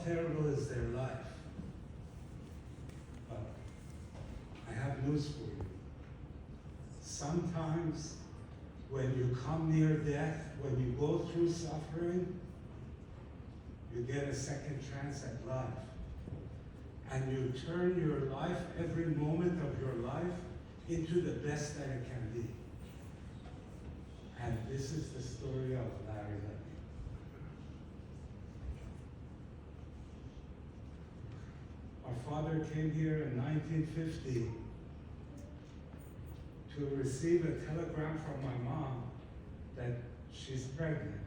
terrible is their life. But I have news for you. Sometimes when you come near death, when you go through suffering, you get a second chance at life. And you turn your life, every moment of your life, into the best that it can be. And this is the story of Larry LeVian. Our father came here in 1950 to receive a telegram from my mom that she's pregnant.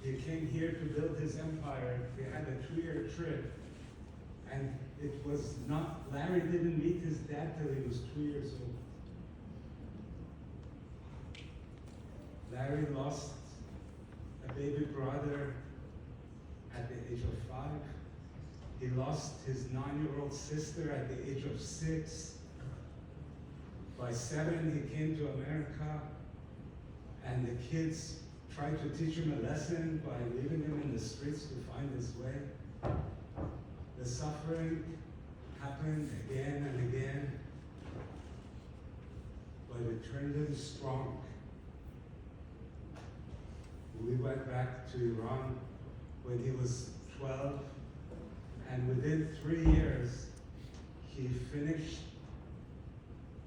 He came here to build his empire. We had a 2-year trip. And it was not, Larry didn't meet his dad till he was 2 years old. Larry lost a baby brother at the age of 5. He lost his 9-year-old sister at the age of 6. By 7, he came to America, and the kids tried to teach him a lesson by leaving him in the streets to find his way. The suffering happened again and again, but it turned him strong. We went back to Iran when he was 12, and within 3 years, he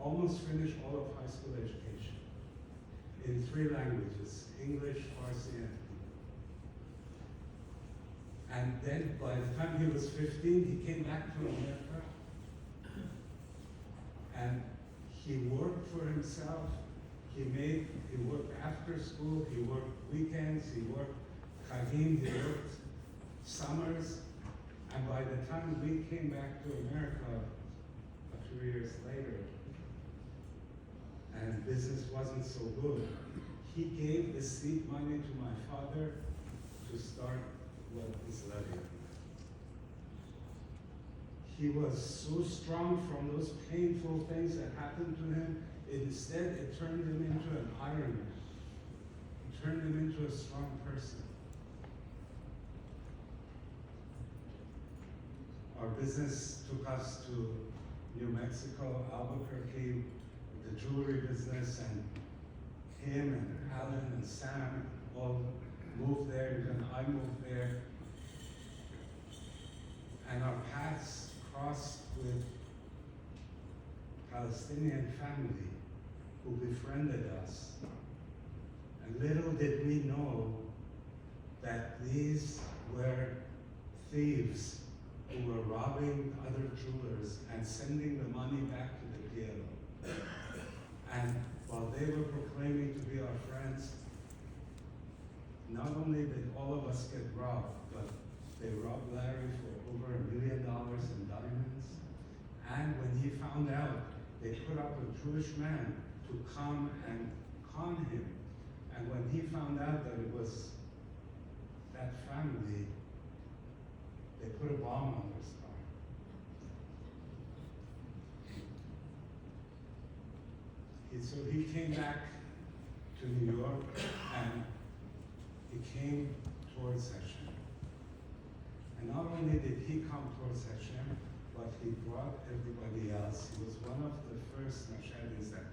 almost finished all of high school education in 3 languages, English, Farsi, and Hindi. And then by the time he was 15, he came back to America, and he worked for himself. He worked after school, he worked weekends, he worked Kavim, he worked summers, and by the time we came back to America a few years later, and business wasn't so good, he gave the seed money to my father to start what is LeVian. He was so strong from those painful things that happened to him. Instead, it turned him into an Iron Man. It turned him into a strong person. Our business took us to New Mexico, Albuquerque, the jewelry business, and him and Alan and Sam all moved there, even I moved there. And our paths crossed with Palestinian family who befriended us. And little did we know that these were thieves who were robbing other jewelers and sending the money back to the PLO. And while they were proclaiming to be our friends, not only did all of us get robbed, but they robbed Larry for over $1 million in diamonds. And when he found out, they put up a Jewish man to come and con him. And when he found out that it was that family, they put a bomb on his car. So he came back to New York, and he came towards Hashem. And not only did he come towards Hashem, but he brought everybody else. He was one of the first Nashadis that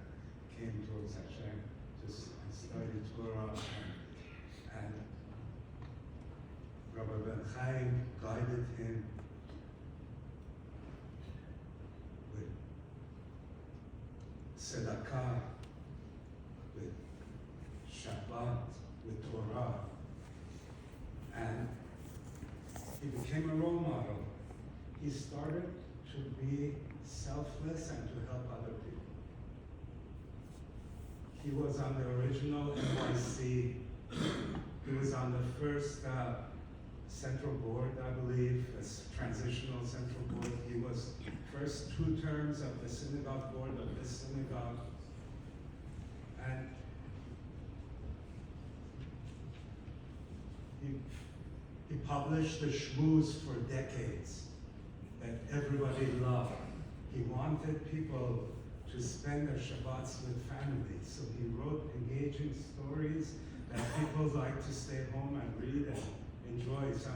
came towards Hashem to study Torah, and Rabbi Ben Chaim guided him with tzedakah, with Shabbat, with Torah, and he became a role model. He started to be selfless and to help other people. He was on the original NYC. He was on the first central board, I believe, as transitional central board. He was first 2 terms of the synagogue board of this synagogue. And he published the shmooze for decades that everybody loved. He wanted people to spend their Shabbats with family. So he wrote engaging stories that people like to stay home and read and enjoy. So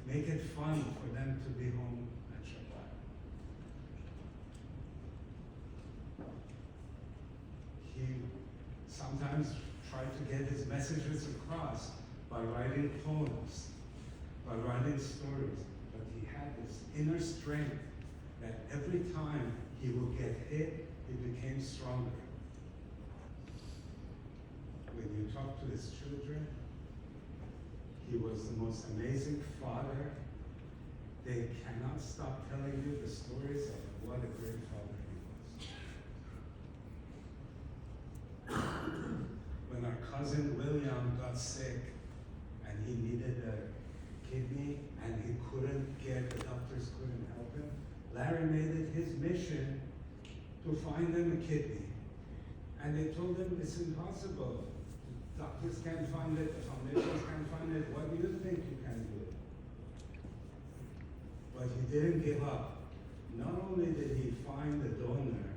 make it fun for them to be home at Shabbat. He sometimes tried to get his messages across by writing poems, by writing stories, but he had this inner strength that every time he would get hit, he became stronger. When you talk to his children, he was the most amazing father. They cannot stop telling you the stories of what a great father he was. When our cousin William got sick and he needed a kidney and he couldn't get, the doctors couldn't help him, Larry made it his mission to find him a kidney. And they told him it's impossible. The doctors can't find it, the foundations can't find it. What do you think you can do? But he didn't give up. Not only did he find a donor,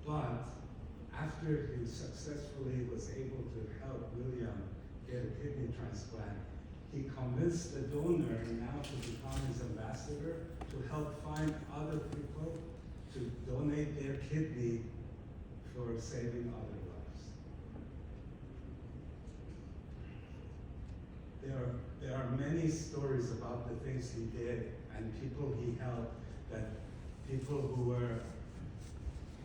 but after he successfully was able to help William get a kidney transplant, he convinced the donor now to become his ambassador to help find other people to donate their kidney for saving other lives. There are many stories about the things he did and people he helped, that people who were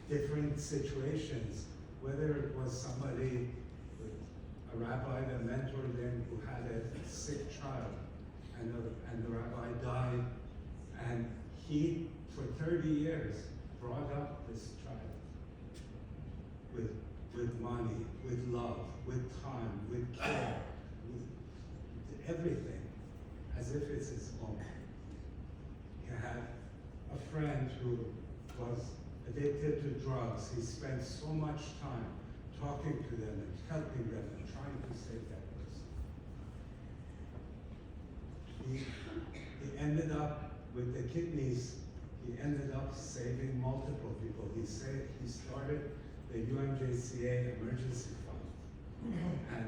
different situations, whether it was somebody, a rabbi that mentored him who had a sick child, and the rabbi died, and he, for 30 years, brought up this child with money, with love, with time, with care, with everything, as if it's his own. He had a friend who was addicted to drugs. He spent so much time talking to them and helping them and trying to save that person. He ended up with the kidneys, he ended up saving multiple people. He started the UMJCA Emergency Fund. And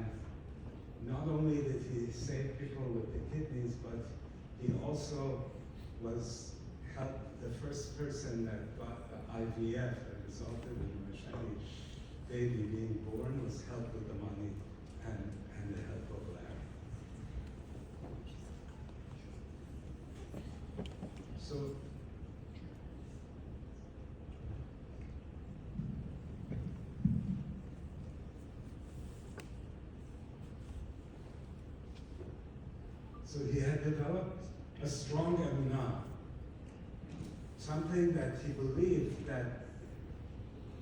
not only did he save people with the kidneys, but he also was helped. The first person that got the IVF that resulted in a Mashani baby being born was helped with the money and the help of Larry. So he had developed a strong emunah, something that he believed that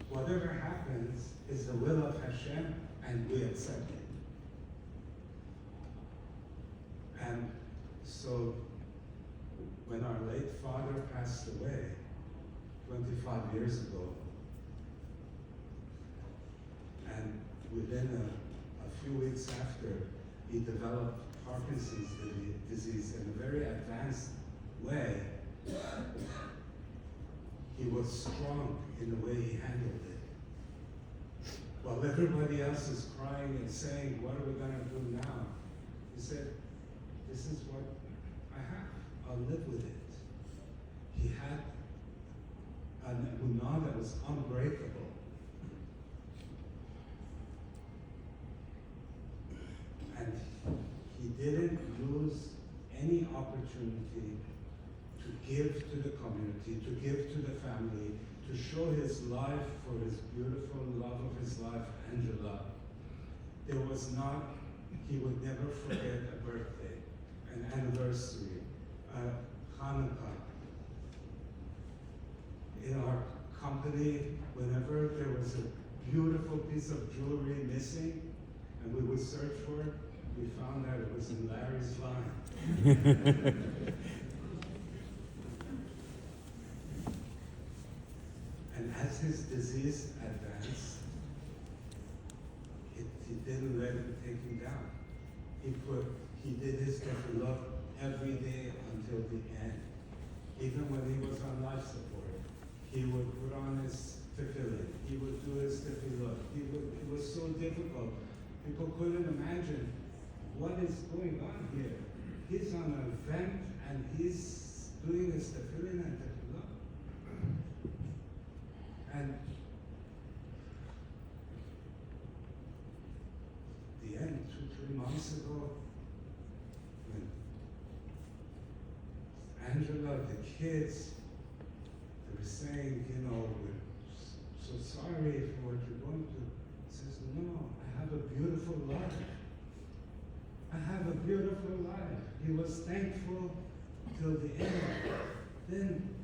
whatever happens is the will of Hashem and we accept it. And so when our late father passed away 25 years ago, and within a few weeks after, he developed Parkinson's disease in a very advanced way, he was strong in the way he handled it. While everybody else is crying and saying, what are we going to do now? He said, this is what I have. I'll live with it. He had an emunah that was unbreakable. And he didn't lose any opportunity to give to the community, to give to the family, to show his life for his beautiful love of his life, Angela. There was not, he would never forget a birthday, an anniversary, Hanukkah. In our company, whenever there was a beautiful piece of jewelry missing, and we would search for it, we found that it was in Larry's line. And as his disease advanced, he didn't let it take him down. He did his tefillah every day until the end. Even when he was on life support, he would put on his tefillin. He would do his tefillah. It was so difficult. People couldn't imagine what is going on here. He's on a went and he's doing his tefillin and tefillah. And the end, 2-3 months ago, when Angela, the kids, they were saying, you know, we're so sorry for what you're going through. He says, no, I have a beautiful life. I have a beautiful life. He was thankful till the end. Then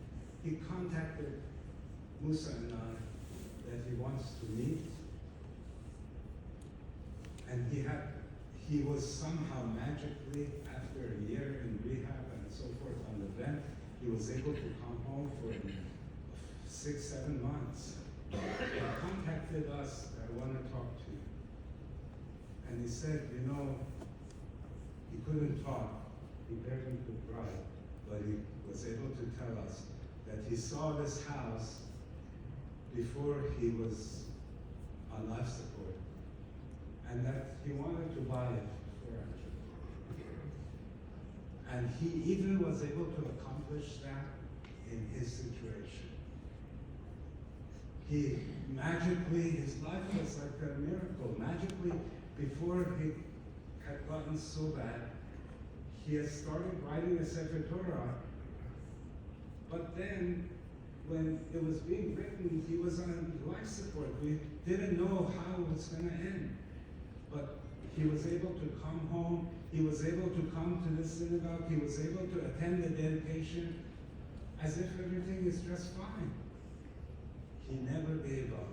he contacted Musa and I that he wants to meet. And he was somehow magically, after a year in rehab and so forth on the vent, he was able to come home for 6-7 months. He contacted us, I want to talk to you. And he said, you know, he couldn't talk, he barely could write, but he was able to tell us that he saw this house before he was on life support, and that he wanted to buy it for Angela. And he even was able to accomplish that in his situation. He magically, his life was like a miracle. Magically, before he had gotten so bad, he had started writing a Sefer Torah, but then when it was being written, he was on life support. We didn't know how it was going to end, but he was able to come home, he was able to come to the synagogue, he was able to attend the dedication as if everything is just fine. He never gave up.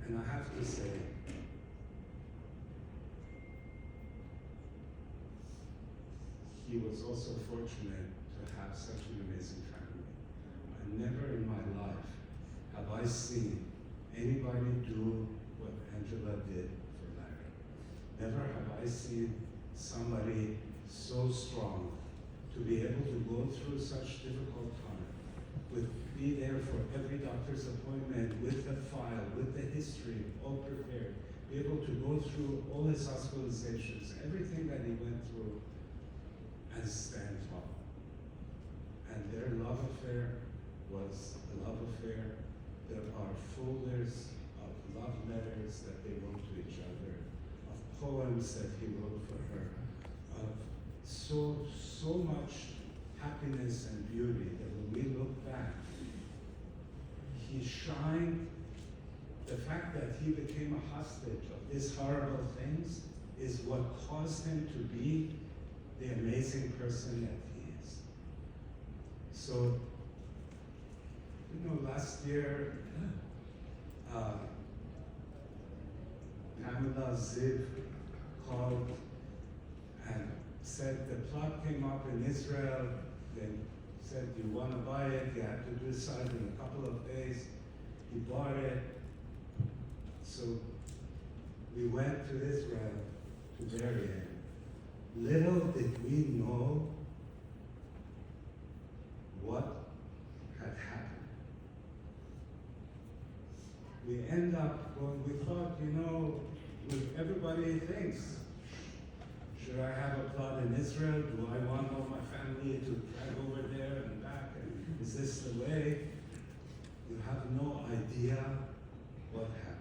And I have to say, he was also fortunate to have such an amazing family. And never in my life have I seen anybody do what Angela did for Larry. Never have I seen somebody so strong to be able to go through such difficult time, be there for every doctor's appointment, with the file, with the history, all prepared, be able to go through all his hospitalizations, everything that he went through, and stand tall. And their love affair was a love affair. There are folders of love letters that they wrote to each other, of poems that he wrote for her, of so much happiness and beauty that when we look back, he shined. The fact that he became a hostage of these horrible things is what caused him to be the amazing person that he is. So, you know, last year, Pamela Ziv called and said the plot came up in Israel. They said, do you want to buy it? You have to decide in a couple of days. He bought it. So we went to Israel to bury him. Little did we know what had happened. We end up going, we thought, you know, everybody thinks, should I have a plot in Israel? Do I want all my family to drive over there and back? And is this the way? You have no idea what happened.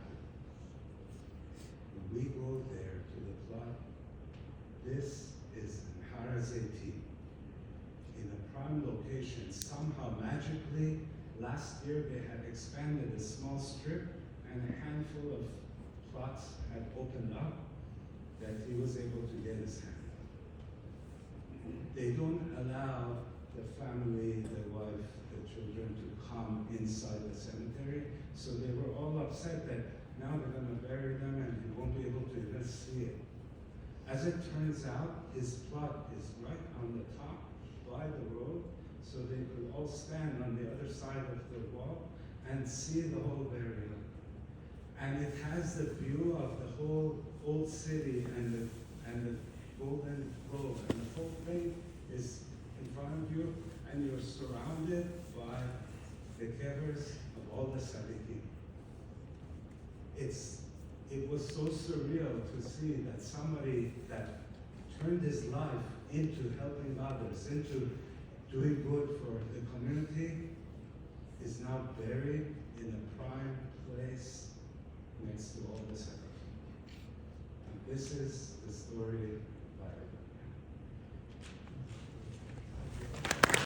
When we go there to the plot, this is in Har HaZeitim, in a prime location. Somehow, magically, last year they had expanded a small strip and a handful of plots had opened up that he was able to get his hand on. They don't allow the family, the wife, the children to come inside the cemetery, so they were all upset that now they're going to bury them and he won't be able to even see it. As it turns out, his plot is right on the top by the road, so they could all stand on the other side of the wall and see the whole burial. And it has the view of the whole old city and the Golden Grove, and the whole thing is in front of you, and you're surrounded by the kevers of all the tzaddikim. it was so surreal to see that somebody that turned his life into helping others, into doing good for the community, is now buried in a prime place next to all this effort. And this is the story